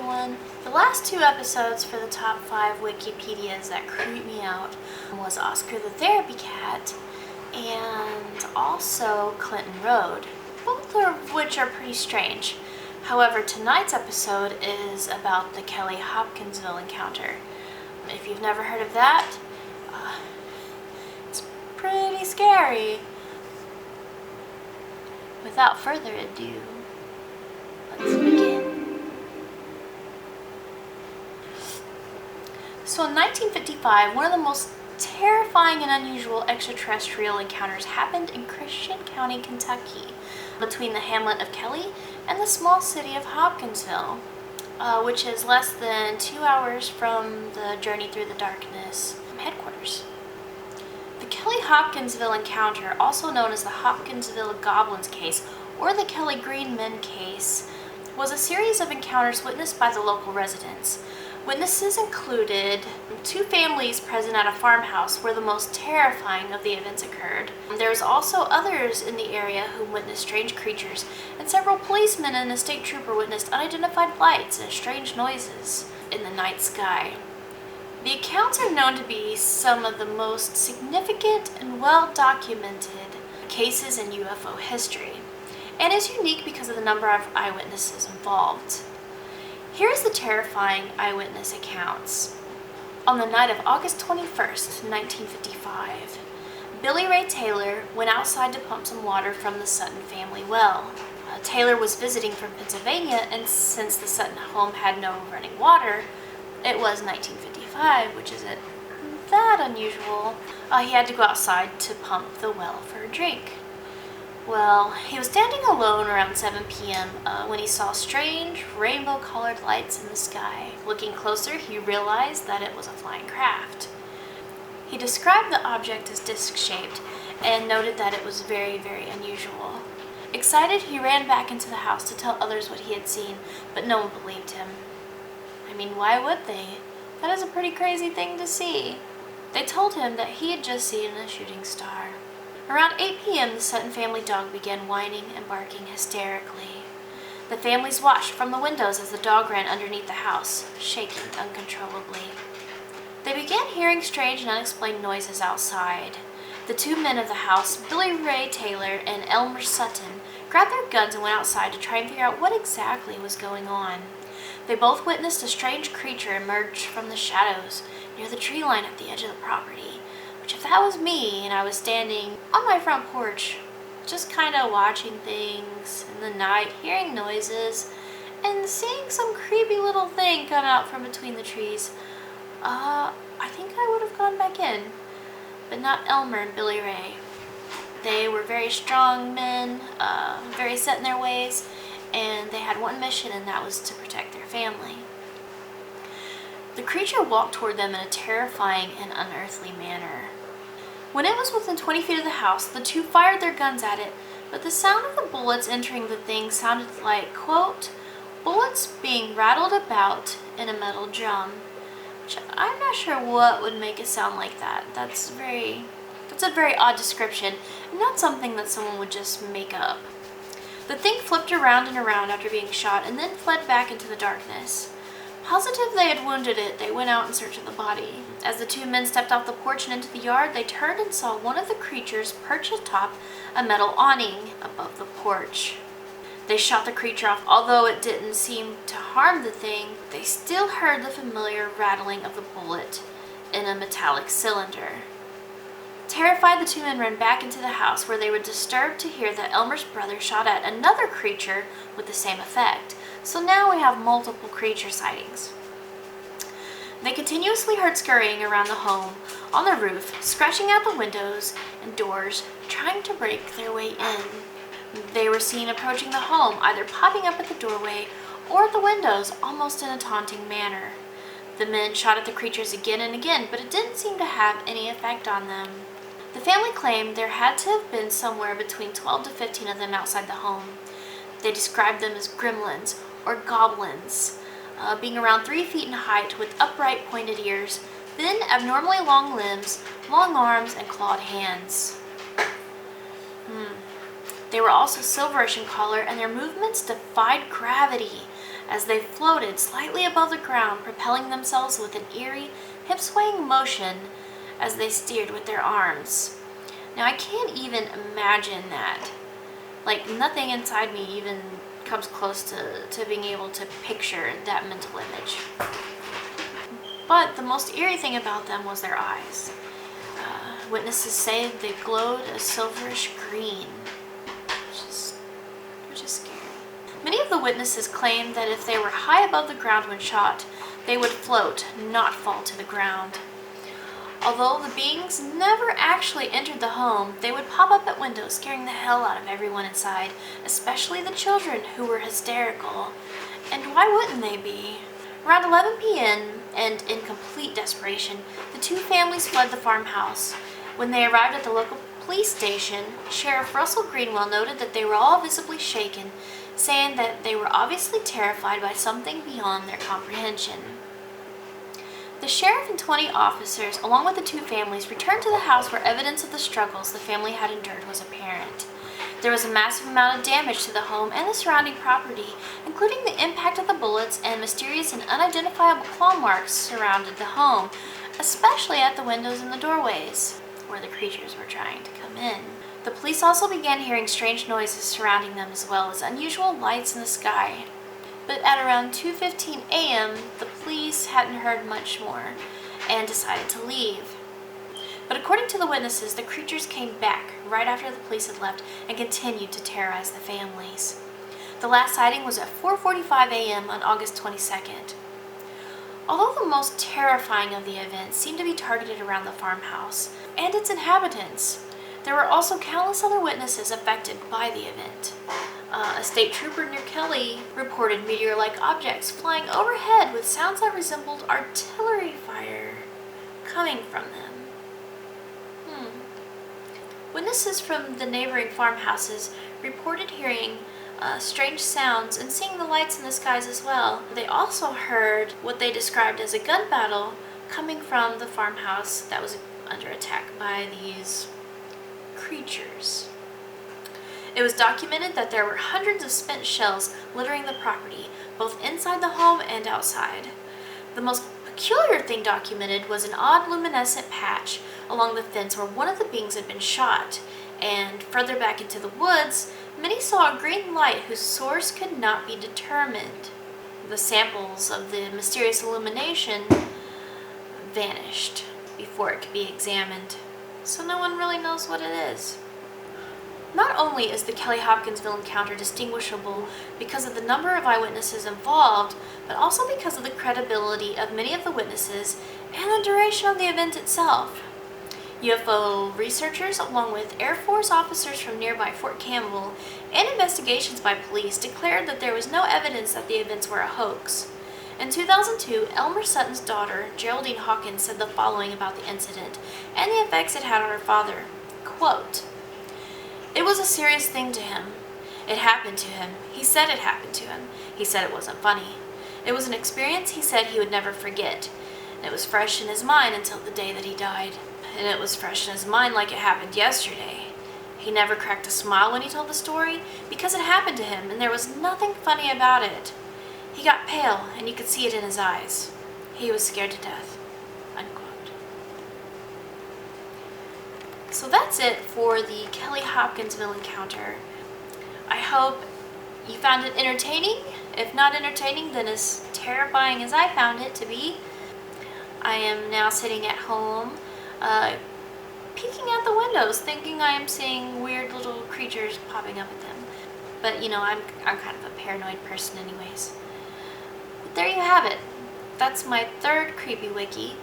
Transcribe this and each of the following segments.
everyone. The last two episodes for the top 5 Wikipedias that creep me out was Oscar the Therapy Cat and also Clinton Road, both of which are pretty strange. However, tonight's episode is about the Kelly-Hopkinsville encounter. If you've never heard of that, it's pretty scary. Without further ado, let's begin. So in 1955, one of the most terrifying and unusual extraterrestrial encounters happened in Christian County, Kentucky, between the hamlet of Kelly and the small city of Hopkinsville, which is less than 2 hours from the Journey Through the Darkness headquarters. The Kelly-Hopkinsville encounter, also known as the Hopkinsville Goblins case or the Kelly Green Men case, was a series of encounters witnessed by the local residents. Witnesses included 2 families present at a farmhouse where the most terrifying of the events occurred. There was also others in the area who witnessed strange creatures, and several policemen and a state trooper witnessed unidentified lights and strange noises in the night sky. The accounts are known to be some of the most significant and well-documented cases in UFO history, and is unique because of the number of eyewitnesses involved. Here's the terrifying eyewitness accounts. On the night of August 21st, 1955, Billy Ray Taylor went outside to pump some water from the Sutton family well. Taylor was visiting from Pennsylvania, and since the Sutton home had no running water, it was 1955, which isn't that unusual. He had to go outside to pump the well for a drink. Well, he was standing alone around 7 p.m. When he saw strange rainbow-colored lights in the sky. Looking closer, he realized that it was a flying craft. He described the object as disc-shaped and noted that it was very, very unusual. Excited, he ran back into the house to tell others what he had seen, but no one believed him. I mean, why would they? That is a pretty crazy thing to see. They told him that he had just seen a shooting star. Around 8 p.m., the Sutton family dog began whining and barking hysterically. The families watched from the windows as the dog ran underneath the house, shaking uncontrollably. They began hearing strange and unexplained noises outside. The 2 men of the house, Billy Ray Taylor and Elmer Sutton, grabbed their guns and went outside to try and figure out what exactly was going on. They both witnessed a strange creature emerge from the shadows near the tree line at the edge of the property, which if that was me and I was standing on my front porch, just kind of watching things in the night, hearing noises, and seeing some creepy little thing come out from between the trees, I think I would have gone back in. But not Elmer and Billy Ray. They were very strong men, very set in their ways, and they had one mission, and that was to protect their family. The creature walked toward them in a terrifying and unearthly manner. When it was within 20 feet of the house, the 2 fired their guns at it, but the sound of the bullets entering the thing sounded like, quote, bullets being rattled about in a metal drum. Which I'm not sure what would make it sound like that. That's a very odd description, and not something that someone would just make up. The thing flipped around and around after being shot and then fled back into the darkness. Positive they had wounded it, they went out in search of the body. As the 2 men stepped off the porch and into the yard, they turned and saw one of the creatures perch atop a metal awning above the porch. They shot the creature off. Although it didn't seem to harm the thing, they still heard the familiar rattling of the bullet in a metallic cylinder. Terrified, the 2 men ran back into the house, where they were disturbed to hear that Elmer's brother shot at another creature with the same effect. So now we have multiple creature sightings. They continuously heard scurrying around the home, on the roof, scratching at the windows and doors, trying to break their way in. They were seen approaching the home, either popping up at the doorway or at the windows, almost in a taunting manner. The men shot at the creatures again and again, but it didn't seem to have any effect on them. The family claimed there had to have been somewhere between 12 to 15 of them outside the home. They described them as gremlins or goblins, being around 3 feet in height with upright pointed ears, thin, abnormally long limbs, long arms, and clawed hands. They were also silverish in color, and their movements defied gravity, as they floated slightly above the ground, propelling themselves with an eerie, hip-swaying motion as they steered with their arms. Now, I can't even imagine that. Like, nothing inside me even comes close to being able to picture that mental image. But the most eerie thing about them was their eyes. Witnesses say they glowed a silverish green, which is scary. Many of the witnesses claimed that if they were high above the ground when shot, they would float, not fall to the ground. Although the beings never actually entered the home, they would pop up at windows, scaring the hell out of everyone inside, especially the children, who were hysterical. And why wouldn't they be? Around 11 p.m., and in complete desperation, the two families fled the farmhouse. When they arrived at the local police station, Sheriff Russell Greenwell noted that they were all visibly shaken, saying that they were obviously terrified by something beyond their comprehension. The sheriff and 20 officers, along with the two families, returned to the house where evidence of the struggles the family had endured was apparent. There was a massive amount of damage to the home and the surrounding property, including the impact of the bullets, and mysterious and unidentifiable claw marks surrounded the home, especially at the windows and the doorways, where the creatures were trying to come in. The police also began hearing strange noises surrounding them, as well as unusual lights in the sky. But at around 2:15 a.m., the police hadn't heard much more and decided to leave. But according to the witnesses, the creatures came back right after the police had left and continued to terrorize the families. The last sighting was at 4:45 a.m. on August 22nd. Although the most terrifying of the events seemed to be targeted around the farmhouse and its inhabitants, there were also countless other witnesses affected by the event. A state trooper near Kelly reported meteor-like objects flying overhead with sounds that resembled artillery fire coming from them. Witnesses from the neighboring farmhouses reported hearing strange sounds and seeing the lights in the skies as well. They also heard what they described as a gun battle coming from the farmhouse that was under attack by these creatures. It was documented that there were hundreds of spent shells littering the property, both inside the home and outside. The most peculiar thing documented was an odd luminescent patch along the fence where one of the beings had been shot, and further back into the woods, many saw a green light whose source could not be determined. The samples of the mysterious illumination vanished before it could be examined, so no one really knows what it is. Not only is the Kelly-Hopkinsville encounter distinguishable because of the number of eyewitnesses involved, but also because of the credibility of many of the witnesses and the duration of the event itself. UFO researchers, along with Air Force officers from nearby Fort Campbell, and investigations by police declared that there was no evidence that the events were a hoax. In 2002, Elmer Sutton's daughter, Geraldine Hawkins, said the following about the incident and the effects it had on her father. Quote, "It was a serious thing to him. It happened to him. He said it happened to him. He said it wasn't funny. It was an experience he said he would never forget. And it was fresh in his mind until the day that he died. And it was fresh in his mind like it happened yesterday. He never cracked a smile when he told the story because it happened to him and there was nothing funny about it. He got pale and you could see it in his eyes. He was scared to death." Unquote. So that's it for the Kelly-Hopkinsville encounter. I hope you found it entertaining. If not entertaining, then as terrifying as I found it to be. I am now sitting at home, peeking out the windows, thinking I am seeing weird little creatures popping up at them. But, you know, I'm kind of a paranoid person anyways. But there you have it. That's my third Creepy Wiki.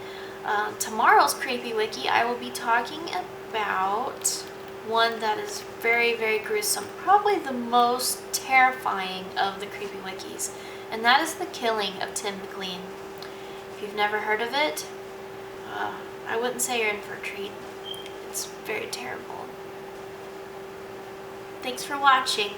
Tomorrow's Creepy Wiki, I will be talking about one that is very, very gruesome. Probably the most terrifying of the Creepy Wikis. And that is the killing of Tim McLean. If you've never heard of it, I wouldn't say you're in for a treat. It's very terrible. Thanks for watching.